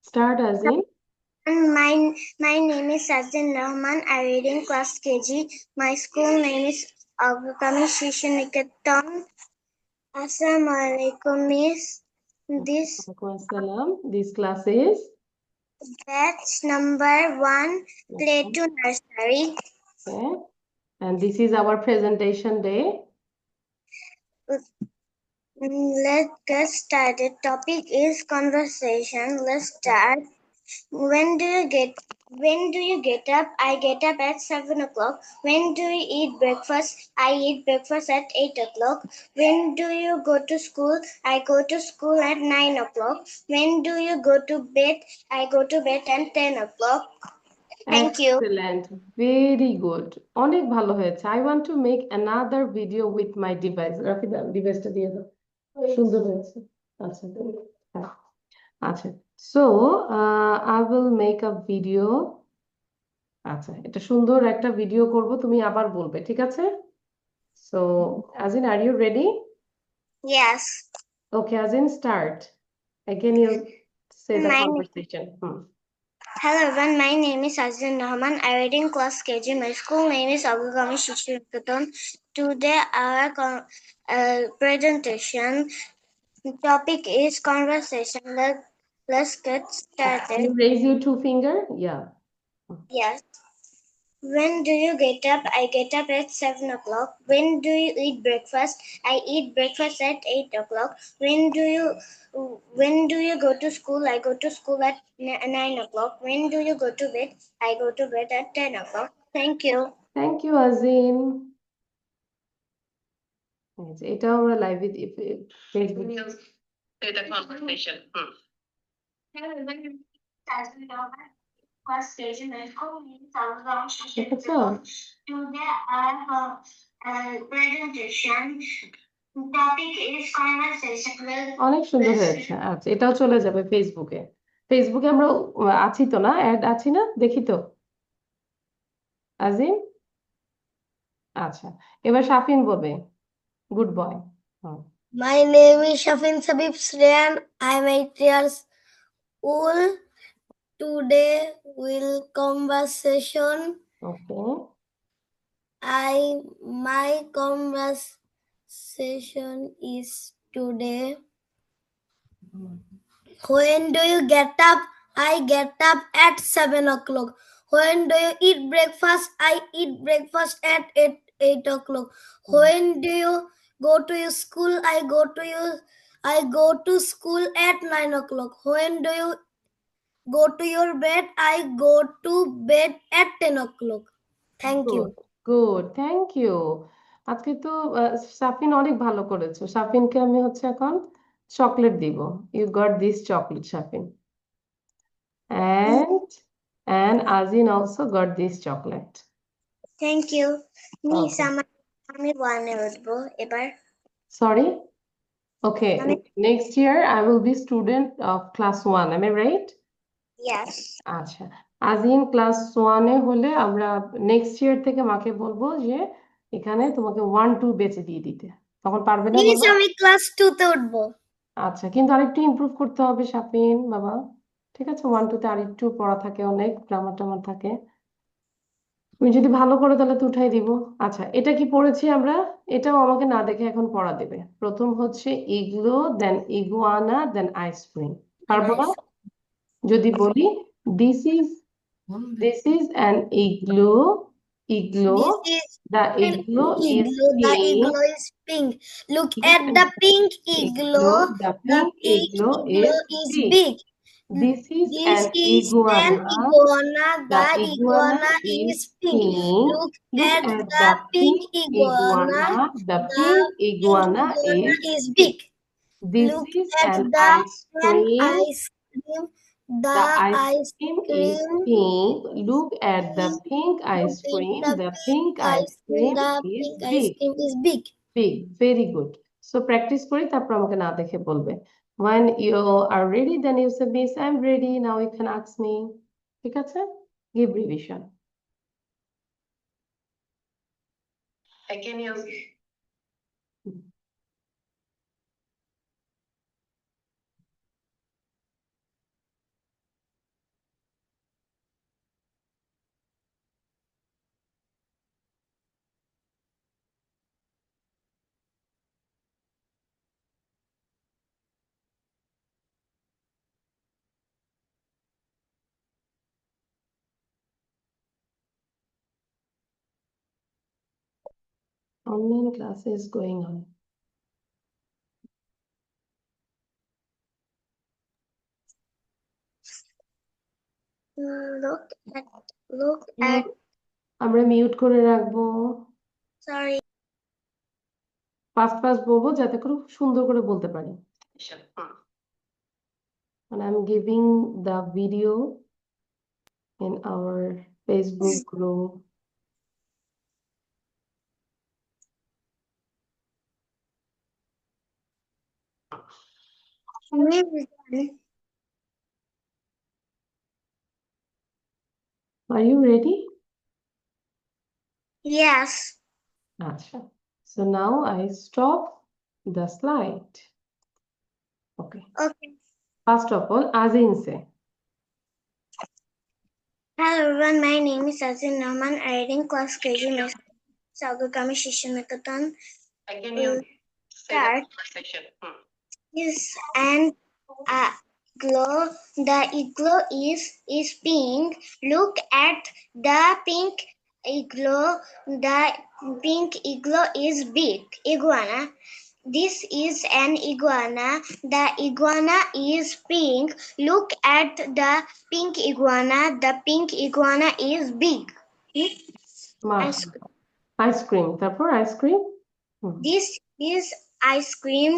Start, Azin. And my name is Sajjan Rahman. I read in class KG. My school name is Agakami Shishu Niketan. Assalamu alaikum, Miss. This Assalam. This class is batch number 1, play to nursery. okay. And this is our presentation day. Let's get started. Topic is conversation. Let's start. When do you get up? I get up at 7 o'clock. When do you eat breakfast? I eat breakfast at 8 o'clock. When do you go to school? I go to school at 9 o'clock. When do you go to bed? I go to bed at 10 o'clock. Thank you. Excellent. Very good. অনেক ভালো হয়েছে। I want to make another video with my device. Rafida, ডিভাইসটা দিয়ে দাও। সুন্দর হয়েছে। আচ্ছা। হ্যাঁ। আচ্ছা। So, I will make a video. আচ্ছা, এটা সুন্দর একটা ভিডিও করব, তুমি আবার বলবে, ঠিক আছে? So, Azin, are you ready? Yes. Okay, Azin, start. Again, you say the My conversation. Hello everyone, my name is Sajjan Rahman. I read in class KG. My school name is Agakami Shishu Niketan. Today our presentation topic is conversation. Let's get You started. raise your two finger. Yeah. Yes. When do you get up? I get up at 7 o'clock. When do you eat breakfast? I eat breakfast at 8 o'clock. When do you go to school? I go to school at 9 o'clock. When do you go to bed? I go to bed at 10 o'clock. Thank you. Thank you, Azin. এটাও আমরা লাইভে Facebook এটা conversation Hello everyone. Sajjan Rahman. Class station is calling দেখেছো? Today I have a presentation. Topic is conversation. অনেক সুন্দর হয়েছে। আচ্ছা, এটাও চলে যাবে ফেসবুকে। ফেসবুকে আমরা আছি তো, না অ্যাড আছি না, দেখি তো আজিম। আচ্ছা, এবার শাফিন বলবে। Good boy. My name is Shafin Sabib Sriyan. I am 8 years old. Today will conversation. Okay. My conversation is today. When do you get up? I get up at 7 o'clock. When do you eat breakfast? I eat breakfast at 8 o'clock. When do you go to your school? I go to school at 9 o'clock. When do you go to your bed? I go to bed at 10 o'clock. Thank you. Good, thank you. আজকে তো সাফিন অনেক ভালো করেছো। সাফিনকে আমি হচ্ছে এখন chocolate দিব। You got this chocolate, Safin. And Azin also got this chocolate. Thank you. Miss, Okay. আমি ওয়ানে উঠবো এবার। Sorry? Okay. আমি- Next year I will be student of class 1. Am I right? Yes. আচ্ছা। আজিন ক্লাস 1-এ হলে আমরা নেক্সট ইয়ার থেকে মাকে বলবো যে এখানে তোমাকে 1 2 বেচে দিয়ে দিতে। তখন পারবে না মিস বাবা? আমি ক্লাস 2 তে উঠবো। আচ্ছা, কিন্তু আরেকটু ইমপ্রুভ করতে হবে সাফিন বাবা। ঠিক আছে, 1 2 তে আরেকটু পড়া থাকে, অনেক গ্রামার টামার থাকে। তুমি যদি ভালো করো তাহলে তো উঠাই দিব। আচ্ছা, এটা কি পড়েছি আমরা? এটাও আমাকে না দেখে এখন পড়া দেবে। প্রথম হচ্ছে ইগলো, দেন ইগুয়ানা, দেন আইসক্রিম। পারবো না? যদি বলি this is an igloo, igloo, This is the an igloo is igloo. The pink. igloo is pink. Look Look at at the the pink igloo, igloo. the The pink pink igloo is igloo is big. big. This is This an is an iguana. iguana. The The iguana iguana is is pink. pink. Look Look at at the the pink pink iguana. iguana. The The pink pink iguana iguana is is big. big. This Look is at an the ice an cream. ice cream. The The ice ice cream is cream pink. Look at the is pink ice look at cream. the The pink pink ice ice cream. cream The is pink ice big. cream is big. Big. Very good. So practice করি, তারপর আমাকে না দেখে বলবে। When you are ready, then you say, Miss, I'm ready. Now you can ask me. ঠিক আছে? Give revision. Again, you Online class is going on. Look at আমরা mute করে রাখবো, sorry. ফাস্ট বলবো যাতে করে খুব সুন্দর করে বলতে পারি। And I'm giving the video in our Facebook group. Are you ready? Yes. Acha. So now I stop the slide. Okay. Okay. First of all, Azin say. Hello everyone, my name is Azin Rahman. I read in class KG Saugakami Shishinakaton. I can you say the Start conversation. is an igloo. The igloo is pink. Look at the pink igloo. The pink igloo is big. Iguana. This is an iguana. The iguana is pink. Look at the pink iguana. The pink iguana is big. Ice cream. Ice cream. তারপর ice cream? This is ice cream.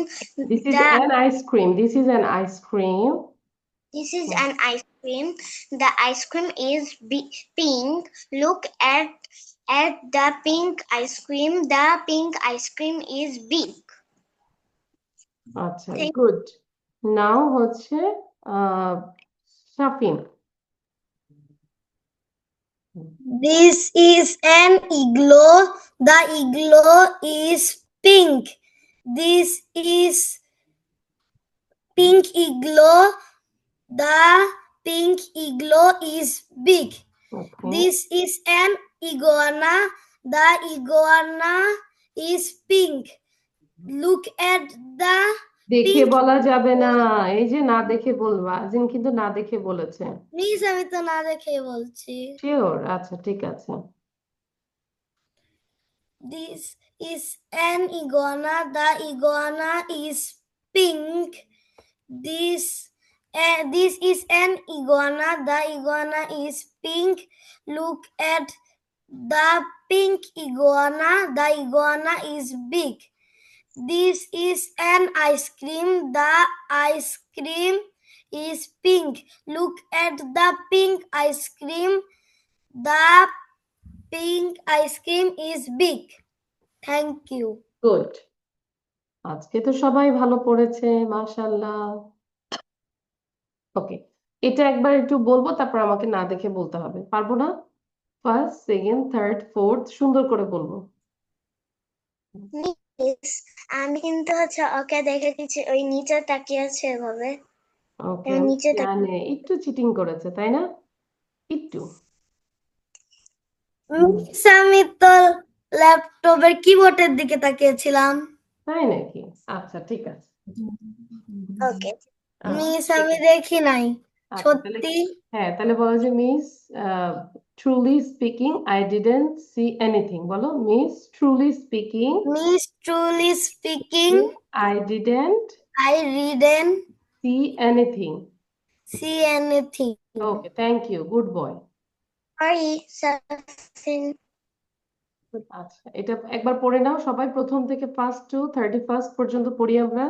This is The an ice cream. This is an ice cream. This is an ice cream. The ice cream is pink. Look at the pink ice cream. The pink ice cream is big. আচ্ছা, Thank good. Now হচ্ছে Shafin. This is an igloo. The igloo is pink. This is pink igloo. The pink igloo is big. Okay. This is an iguana. The iguana is pink. Look at the দেখে pink. বলা যাবে না, এই যে না দেখে বলবা। আজিম কিন্তু না দেখে বলেছে। Please, আমি তো না দেখে বলছি। শিওর? আচ্ছা, ঠিক আছে। This is an iguana. The iguana is pink. This is an iguana. The iguana is pink. Look at the pink iguana. The iguana is big. This is an ice cream. The ice cream is pink. Look at the pink ice cream. The pink ice cream is big. Thank you. Good. আজকে তো সবাই ভালো পড়েছে, মাশাআল্লাহ। ওকে, এটা একবার একটু বলবো, তারপর আমাকে না দেখে বলতে হবে। পারবো না? ফার্স্ট, সেকেন্ড, থার্ড, ফোর্থ সুন্দর করে বলবো। Miss, আমি কিন্তু হচ্ছে ওকে দেখে কিছু ওই নিচে তাকিয়ে আছে এভাবে। ওকে, আমি নিচে জানে একটু চিটিং করেছে, তাই না? একটু। মিস, আমি তো ল্যাপটপের কিবোর্ডের দিকে তাকিয়েছিলাম। তাই নাকি? আচ্ছা, ঠিক আছে। ওকে। মিস, আমি দেখি নাই আচ্ছা, তাহলে সত্যি। হ্যাঁ, তাহলে বলো যে miss truly speaking I didn't see anything. বলো miss truly speaking miss truly speaking I didn't I didn't see anything. see anything. Okay, thank you, good boy. Sorry, Safin. আচ্ছা, এটা একবার পড়ে নাও সবাই, প্রথম থেকে ফার্স্ট টু 31st পর্যন্ত পড়ি আমরা।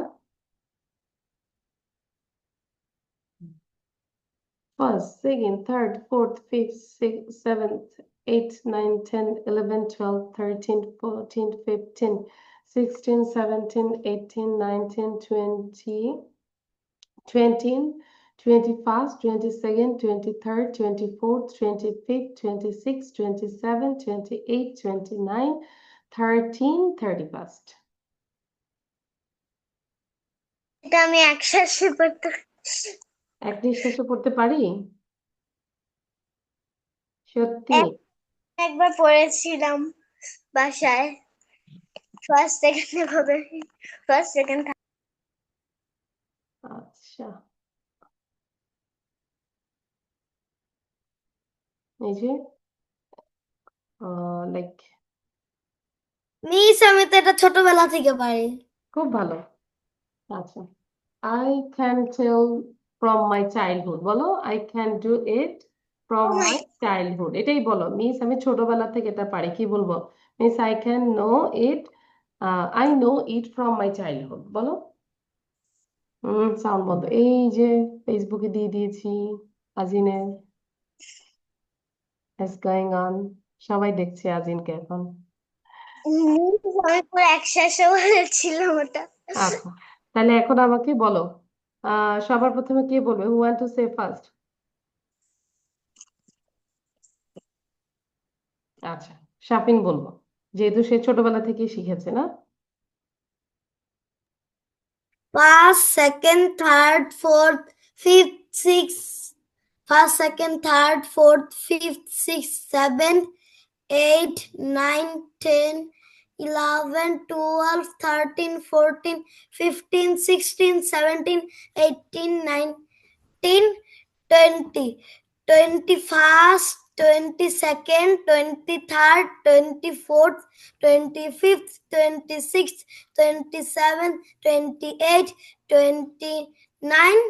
First, second, third, fourth, fifth, sixth, seventh, eighth, ninth, 10, 11, 12, 13, 14, 15, 16, 17, 18, 19, 20, 20, 21st, 22nd, 23rd, 24th, 25th, 26th, 27, 28, 29, 13, 31st. এটা আমি একসাথে পড়তে এক নিঃশ্বাসে পড়তে পারি? সত্যি? একবার পড়েছিলাম বাসায়। ফার্স্ট সেকেন্ড এভাবে ফার্স্ট সেকেন্ড আচ্ছা, এই যে লাইক মিস আমি তো এটা ছোটবেলা থেকে পারি। খুব ভালো। আচ্ছা, I can tell from my childhood, বলো I can do it from Oh my, my childhood, এটাই বলো। মিস আমি ছোটবেলা থেকে এটা পারি, কি বলবো? Miss I can know it, I know it from my childhood, বলো। সাউন্ড বন্ধ। এই যে ফেসবুকে দিয়ে দিয়েছি আজিনের ইজ গোয়িং অন, সবাই দেখছে আজিনকে এখন। মিস আমি পুরো একশেষে বলেছিলাম ওটা। আচ্ছা, তাহলে এখন আমাকে বলো, সবার প্রথমে কে বলবে? Who want to say first? আচ্ছা, শাফিন বলবো, যেহেতু সে ছোটবেলা থেকেই শিখেছে না। First, second, third, fourth, fifth, six, first, second, third, fourth, fifth, six, seventh, 8, 9, 10, 11, 12, 13, 14, 15, 16, 17, 18, 19, 20, 21st, 22nd, 23rd, 24th, 25th, 26th, 27th, 28th, 29,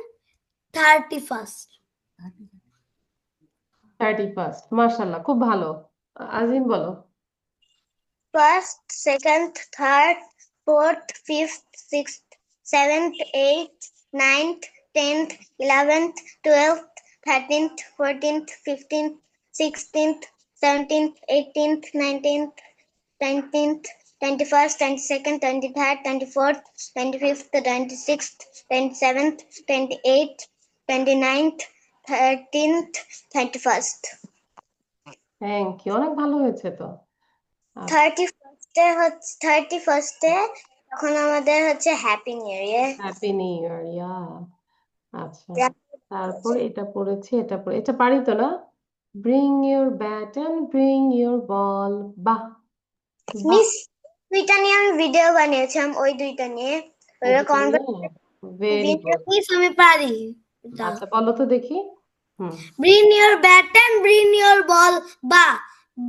31st. 31st, মাশাআল্লাহ, খুব ভালো। আজিম বলো। First, second, third, fourth, fifth, sixth, seventh, eighth, ninth, 10th, 11th, 12th, 13th, 14th, 15th, 16th, 17th, 18th, 19th, 20th, 21st, 22nd, 23rd, 24th, 25th, 26th, 27th, 28th, 29th, 13th, 31st. Thank you, অনেক ভালো হয়েছে তো। আচ্ছা, 31st তখন আমাদের হচ্ছে happy new year. Happy new year, yeah. আচ্ছা, তারপর এটা পড়েছি, এটা পড়ে, এটা পারি তো না? Bring your bat and bring your ball. বাহ, বাহ। মিস দুইটা নিয়ে আমি ভিডিও বানিয়েছিলাম, ওই দুইটা নিয়ে এই ওরা দুটো নিয়ে ভেরি গুড। Miss, আমি পারি এটা। আচ্ছা, বলো তো দেখি। হুম। Bring your bat and bring your ball. Ba,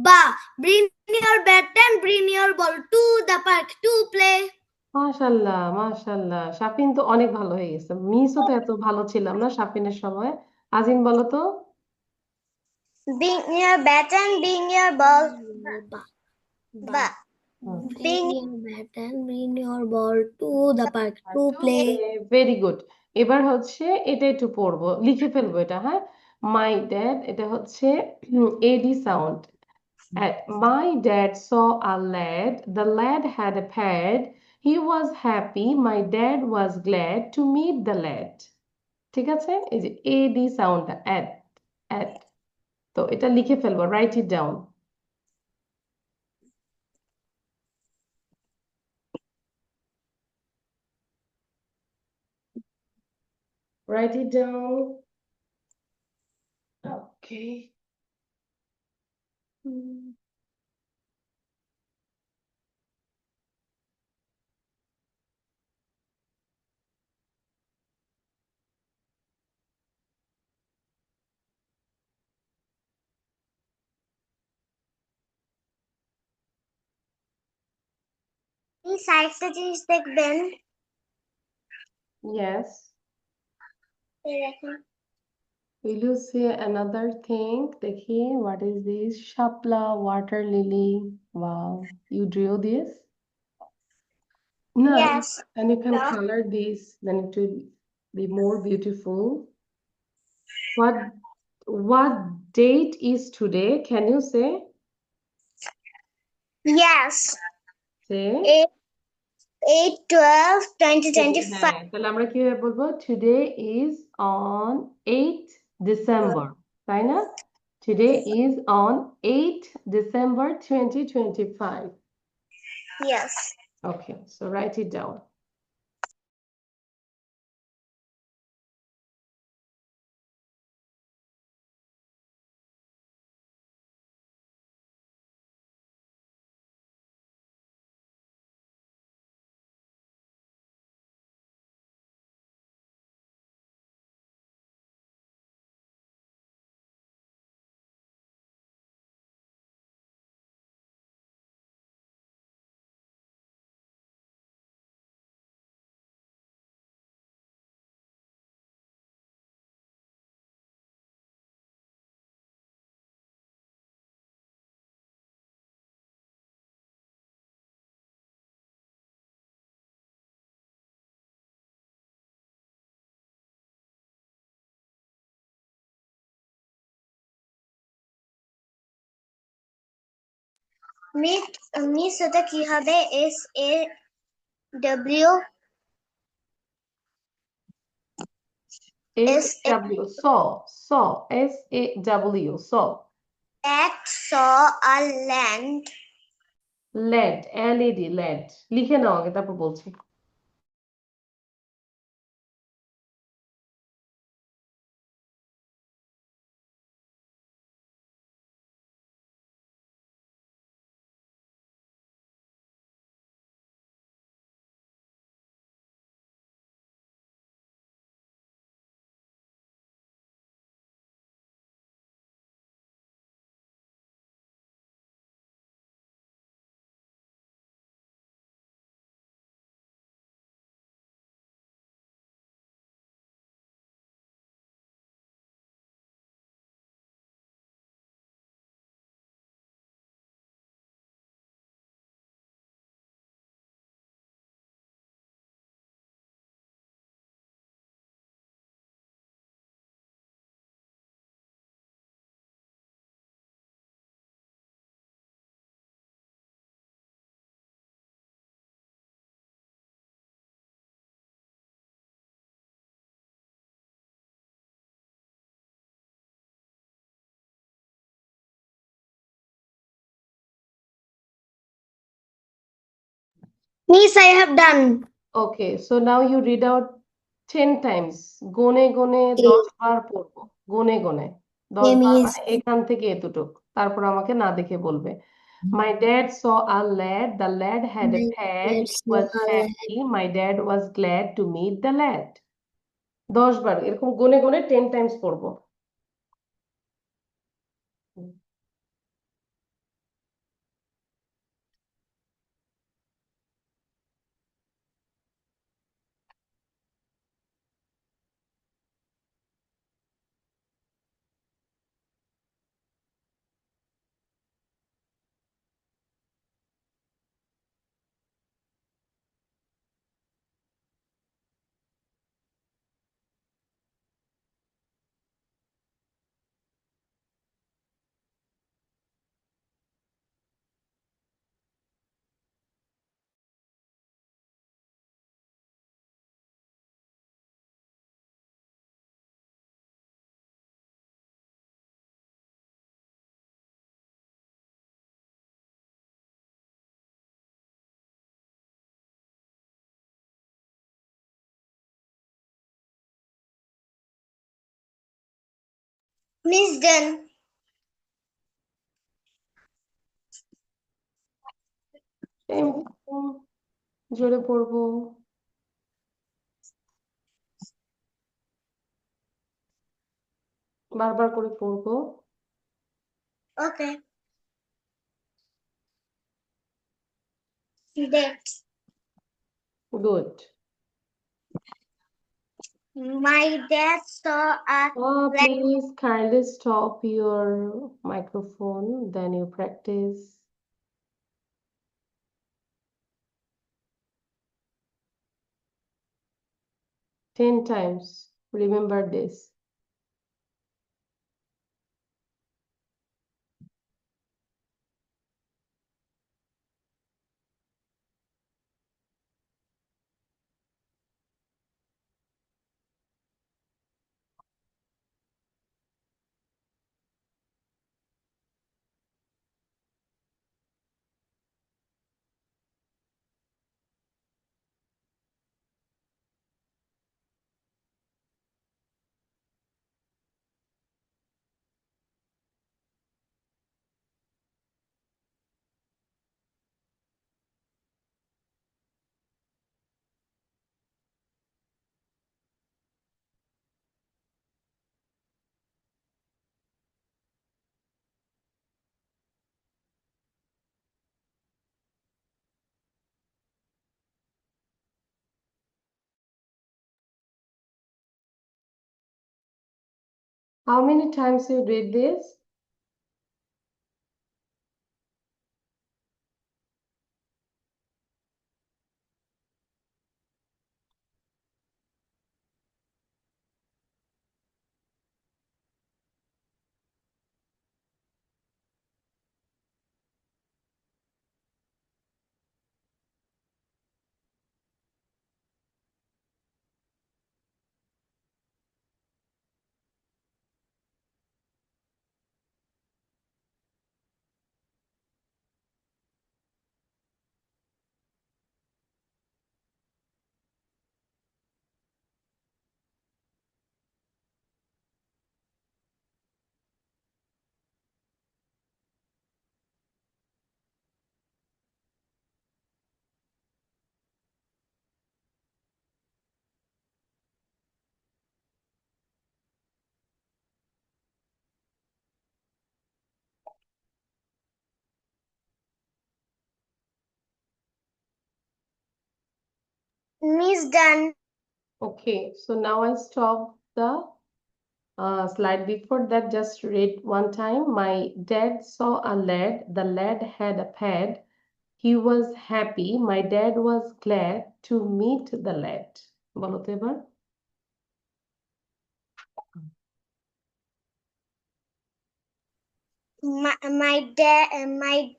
ba. Bring your bat and bring your ball to the park to play. মাশাল্লাহ, মাশাল্লাহ, শাফিন তো অনেক ভালো হয়ে গেছে। মিসও তো এত ভালো ছিলাম না শাফিনের সময়। আজিম বলো তো। bring your bat and bring your ball, Ba, বা ba. Hmm, Bring bring your bat and bring your ball to the park to play. Very good. এবার হচ্ছে এটা একটু পড়বো, লিখে ফেলবো এটা, হ্যাঁ। মাই ড্যাড, এটা হচ্ছে এডি sound. My dad saw a lad. The lad had a pad. He was happy. My dad was glad to meet the lad. ঠিক আছে, এই যে এডি সাউন্ডটা, অ্যাড, অ্যাড। তো এটা লিখে ফেলবো, right it down. Write it down. Okay. Hmm. এই সাইডটা জিনিস দেখবেন, Yes. এই দেখেন। Will you say another thing? দেখি, what is this? Shapla, water lily. Wow. You drew this? No. Yes. And you can color this, then it will be more beautiful. What date is today? Can you say? Yes. Say. 8/12/2025. হ্যাঁ, তাহলে আমরা কিভাবে বলবো? Today is on 8th December, তাই না? Today is on 8th December 2025. Yes. Okay, so write it down. Miss ওটা কি হবে? SAW SAW, SAW, saw. cat saw a land. LED, LED, LED লিখে নাও আগে তারপর বলছি। Miss, I have done. Okay, so now you read out 10 times. গনে গনে 10 বার পড়বো। গনে গনে 10 বার Miss. মানে এখান থেকে এতটুক। তারপর আমাকে না দেখে বলবে। My dad saw a lad. The lad had a My pet. dad He saw was a lad. happy. My dad was glad to meet the lad. 10 বার এরকম গনে গনে 10 টাইমস পড়বো। Miss done. এরকম জোরে পড়বো। বারবার করে পড়বো। Okay. That Good. my dad saw a lad. Please kindly stop your microphone, then you practice. Ten times. Remember this. How many times you read this? Miss done. Okay, so now I stop the slide. Before that, just read one time. My dad saw a lad. The lad had a pad. He was happy. My dad was glad to meet the lad. বলো তো এবার। My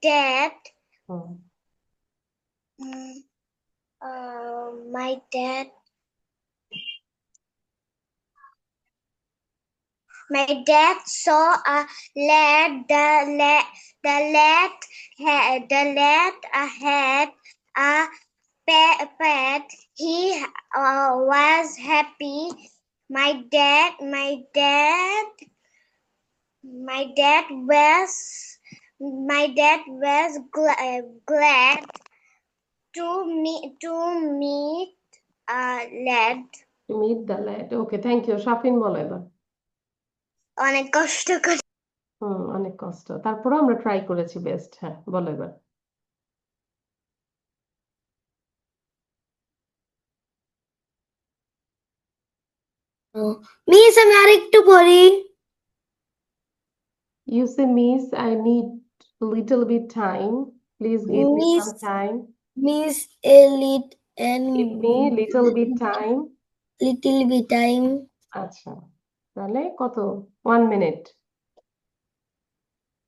dad. Hmm, mm, my dad. My dad saw a lad. The lad had a pet. He was happy. My dad was glad to meet a lad. to meet the lad. Okay, thank you. Shafin বলো এবার। অনেক কষ্ট করে অনেক কষ্ট। তারপরে আমরা try করেছি বেস্ট। হ্যাঁ, বলো এবার। মিস আমি আরেকটু পড়ি। You say, Miss, I need little bit time. Please give me Miss some time. Miss a lit and Give me little bit time. little bit time. আচ্ছা, তাহলে কত? 1 minute.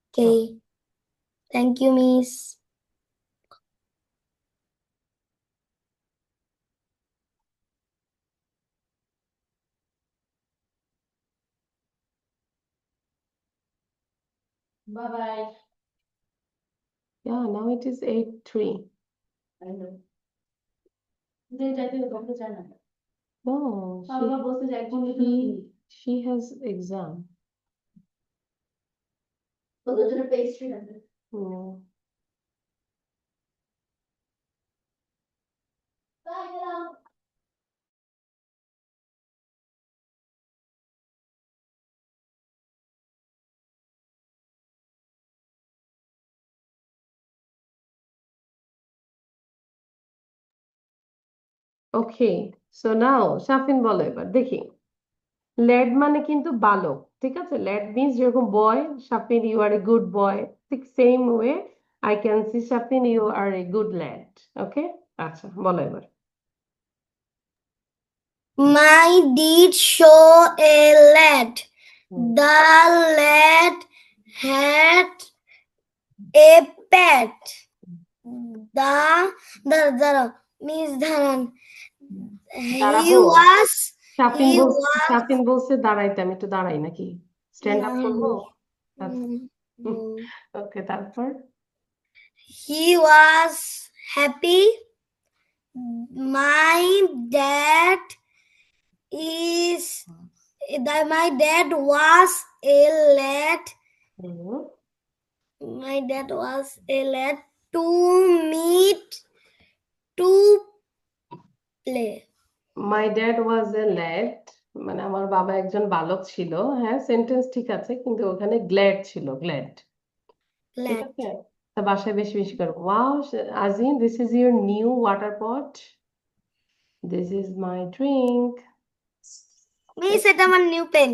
Okay. Thank you, Miss. Bye bye. Yeah, now it is 8:03. I know. যে যাইতে কখনো যায় না No, বাবা বলতে যে একজন লিখে she has exam. ওদের জন্য পেস্ট্রি আছে No. বাই গেলাম Okay, so now শাফিন বলো এবার দেখি। ল্যাড মানে কিন্তু বালক, ঠিক আছে? ল্যাড মিন্স যেরকম boy, Shafin you are a good boy, ঠিক same way I can see Shafin you are a good lad. Okay, আচ্ছা বলো এবার। My did show a lad. The lad had a pet. The Miss Dharan. He দাঁড়াবো? was Shafin he বলছে, was Shafin বলছে দাঁড়াইতে, আমি একটু দাঁড়াই নাকি? স্ট্যান্ড আপ করবো? ওকে, তারপর he was happy. My dad my dad was a lad. Hmm, My dad was a lad to meet to play. My dad was A lad, মানে আমার বাবা একজন বালক ছিল। হ্যাঁ, সেন্টেন্স ঠিক আছে, কিন্তু ওখানে গ্ল্যাড ছিল, গ্ল্যাড। ঠিক Lad. আছে, তা বাসায় বেশি বেশি করো। Wow, Azim, this is your new water pot. This is my drink. Miss, এটা আমার new pen.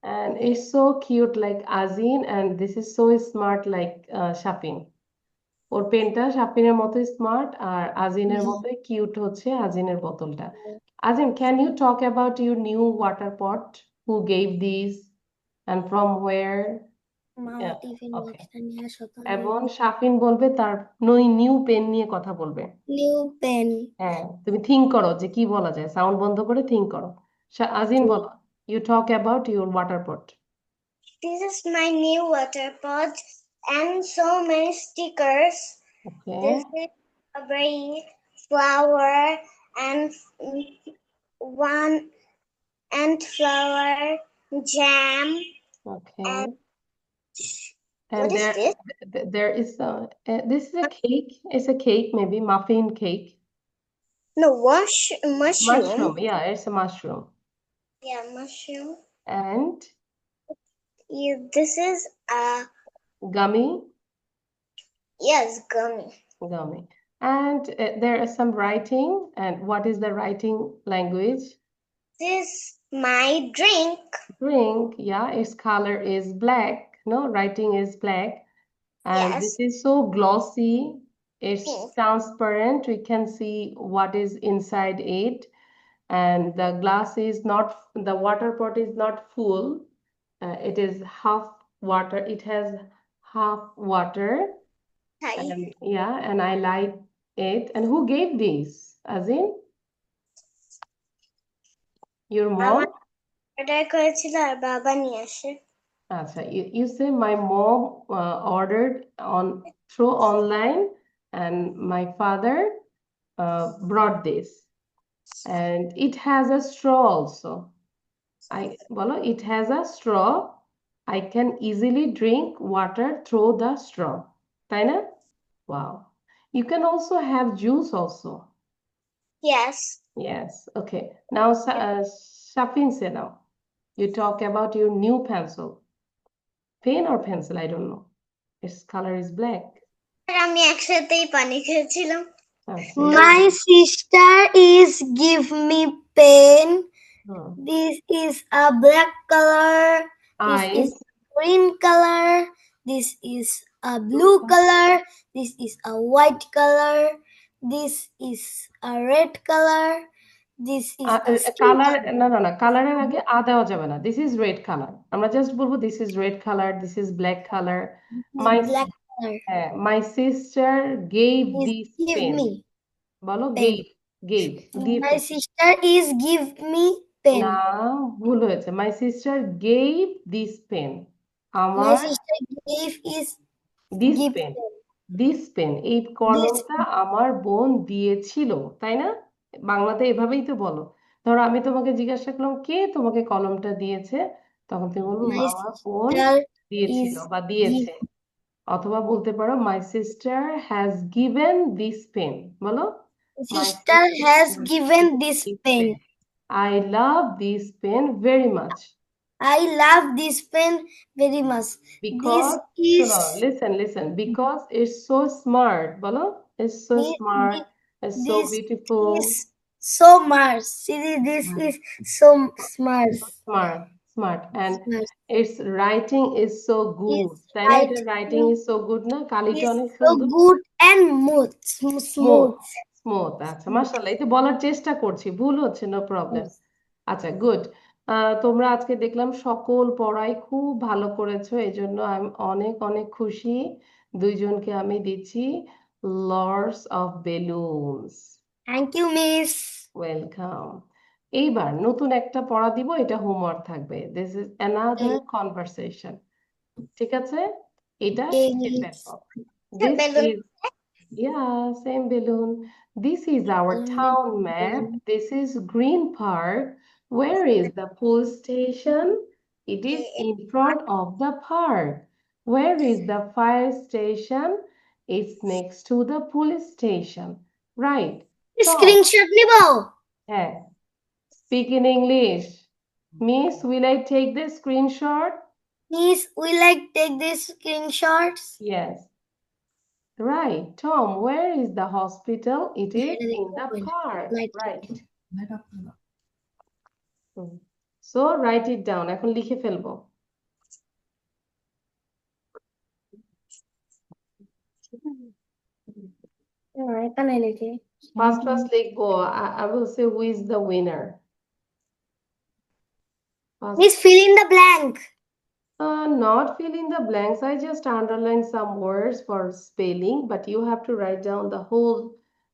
And it's so cute like Azin, and this is so smart like Shapin. ওর পেনটা শাপিনের মতোই স্মার্ট, আর আজিনের মতোই কিউট হচ্ছে আজিনের বোতলটা। আজিম, can you talk about your new water pot? Who gave these and from where? মামা Yeah, tiffin okay. বক্সটা নিয়ে আসো তো। এবং শাফিন বলবে তার নিউ পেন নিয়ে কথা বলবে। New pen. হ্যাঁ, তুমি থিঙ্ক করো যে কি বলা যায়, সাউন্ড বন্ধ করে থিঙ্ক করো। আজিম বলো, you talk about your water pot. This is my new water pot and so many stickers. Okay. This is a very flower and one and flower jam. Okay. What And is this? there is this is a cake. It's a cake, maybe muffin cake. No, mushroom. Mushroom, yeah, it's a mushroom. Yeah, mushroom. And This is a gummy, yes gummy. gummy. And there is some writing. And what is the writing language? This my drink. Drink, yeah, its color is black. No, writing is black. And this Yes. is so glossy. It's Pink. transparent. We can see what is inside it. And the glass is not, the water pot is not full. It is half water. It has half water. Hi. And yeah, and I like it. And who gave this? As in, your আমার mom? Order করেছিল আর বাবা নিয়ে আসে। Acha, you say my mom ordered on through online and my father brought this. And it has a straw also. Bolo, it has a straw. I can easily drink water through the straw. তাই না? Wow. You can also have juice also. Yes. Yes. Okay. Now, Shafin say now. You talk about your new pencil. Pen or pencil? I don't know. Its color is black. আর আমি একসাথেই পানি খেয়েছিলাম। Okay. My sister is give me pen. Hmm. This is a black color. This is Eyes. green color. This is a blue color. This is a white color. This is a red color. This is a colour না কালারের আগে দেওয়া যাবে না this is red colour আমরা just বলবো this is red colour this is black colour my black color. My sister gave Is this give pen me বলো pen. Gave give My sister is give me pen. না ভুল হয়েছে my sister gave this pen My আমার sister gave is this give pen pen. This pen এই কলমটা আমার বোন দিয়েছিল তাই না বাংলাতে এভাবেই তো বলো ধরো আমি তোমাকে জিজ্ঞাসা করলাম কে তোমাকে কলমটা দিয়েছে তখন তুমি বলবো My আমার বোন sister দিয়েছিল is বা দিয়েছে অথবা বলতে পারো my sister has given this pen বলো my sister has given this pen. I love this pen very much I love this pen very much. because This শোনো is listen because it's so smart বলো it's so Thi- smart it's so this beautiful is so smart. See, this is so smart. smart and Smart. its writing is so good Its তাই না এটা writing writing is so good না কালিটা Is অনেক so সুন্দর good and smooth smooth. Smooth আচ্ছা মাশাআল্লাহ এই তো বলার চেষ্টা করছি ভুল হচ্ছে নো প্রবলেম আচ্ছা গুড তোমরা আজকে দেখলাম সকল পড়াই খুব ভালো করেছো এই জন্য আমি অনেক অনেক খুশি দুইজনকে আমি দিচ্ছি lots of balloons Thank you, Miss. Welcome এইবার নতুন একটা পড়া দিব এটা হোমওয়ার্ক থাকবে দিস ইজ অ্যানাদার কনভারসেশন ঠিক আছে এটা Okay, শিখে Miss. ফেলবো this balloon is yeah same balloon this is our town map this is Green Park where is the police station it is in front of the park where is the fire station it's next to the police station right so Screenshot nibo. হ্যাঁ speak in English miss will I take the screenshot Miss, we like take these screenshots. yes right Tom where is the hospital it is in the Open. park Light. right so write it down এখন লিখে ফেলবো এখানে লিখে first লিখবো I will say who is the winner Miss, fill in the blank. not fill in the blanks I just underline some words for spelling but you have to write down the whole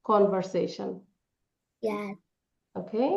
conversation Yeah. okay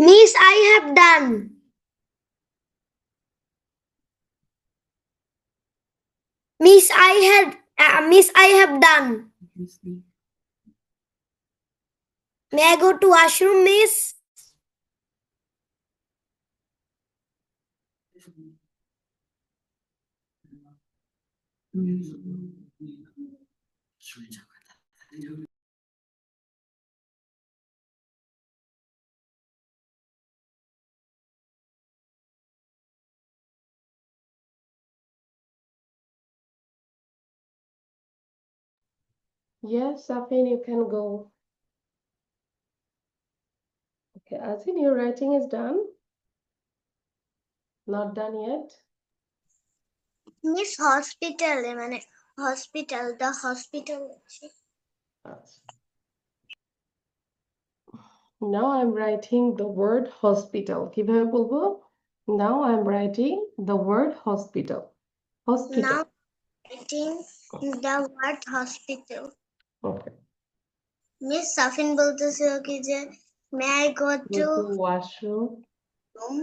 Miss, I have done. Miss, I have done. May I go to washroom, Miss? Yes, Safin, you can go. Okay, Azin, your writing is done? Not done yet? Miss hospital মানে hospital the hospital আছে। আচ্ছা। Now I'm writing the word hospital. কিভাবে বলবো? Now I'm writing the word hospital. Hospital. Now writing the word hospital. Okay. Miss Safin বলতেছে কি যে may I go Go to to washroom. Room.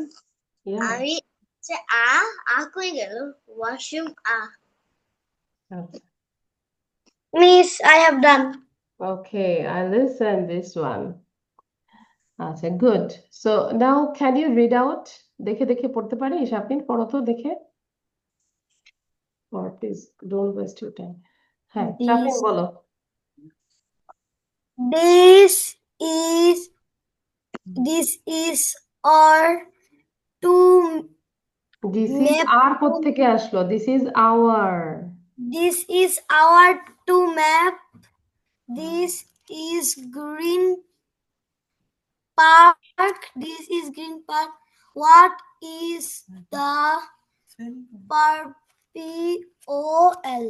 Yeah. আমি যে আ কই গেল ওয়াশরুম আচ্ছা। Miss, I have done. Okay, I listen this one. আচ্ছা, good. So now can you read out? দেখে দেখে পড়তে পারিস? আপনি পড়ো তো দেখে। Or please don't waste your time. হ্যাঁ, শাফিন This, বলো। this is our to This is map. আর কোত্থেকে আসলো? This is our. This is our to map. This is green park. This is green park. What is the POL?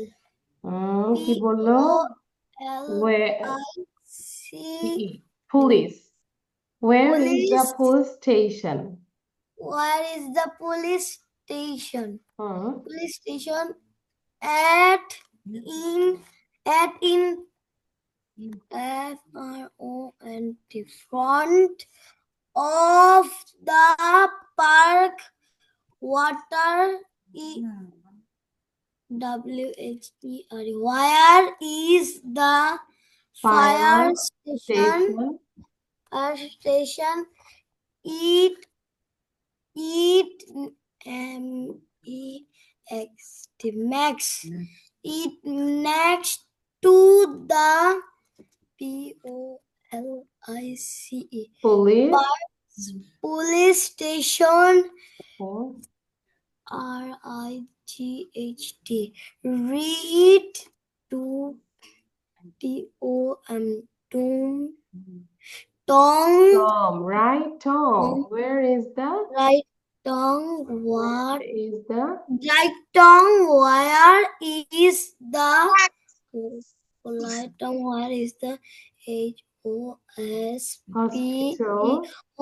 কি বললো? Where POLIC. police. Where is the Police. police station? Where is the police station? Hmm, Police station at in FRONT front of the park. Water WHER. Where is the fire station? station. Fire station. Max. It next to the POLICE. Police. Police station. Hmm, RIGHT. Read to TOM. Tong. Tom, right? Tom. Where is the? Right tongue. Where What? is the? Right tongue. Where is the? Right tongue. Where is the Hospital.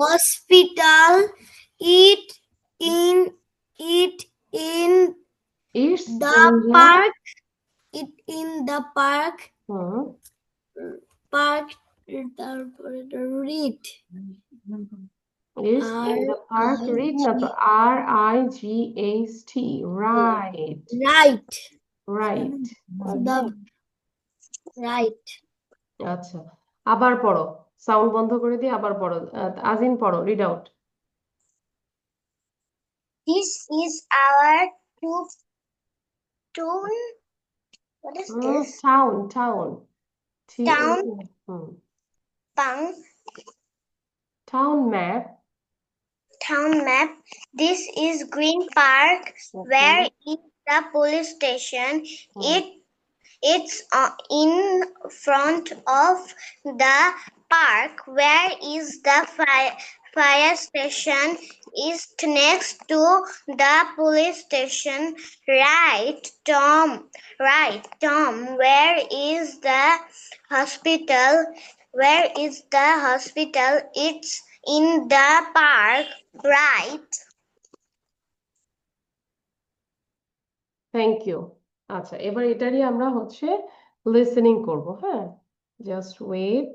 hospital? It in It's the in the. park. It in the park. Hmm, Park. Read. It's in the park. Read না তো। RIGHT. Right. Right. Right. The Okay. right. আচ্ছা, আবার পড়ো। Sound বন্ধ করে দিয়ে আবার পড়ো। আজিন পড়ো, read out. This is our town. What is this? Town Town. Pang. Town map. Town map. This is Green Park. Where is the police station? It's in front of the park. Where is the fire station? Is next to the police station. Right, Tom. Right, Tom. Where is the hospital? Where is the hospital? It's in the park. Right. Thank you. আচ্ছা, এবার এটারই আমরা listening করব। হ্যাঁ, just wait.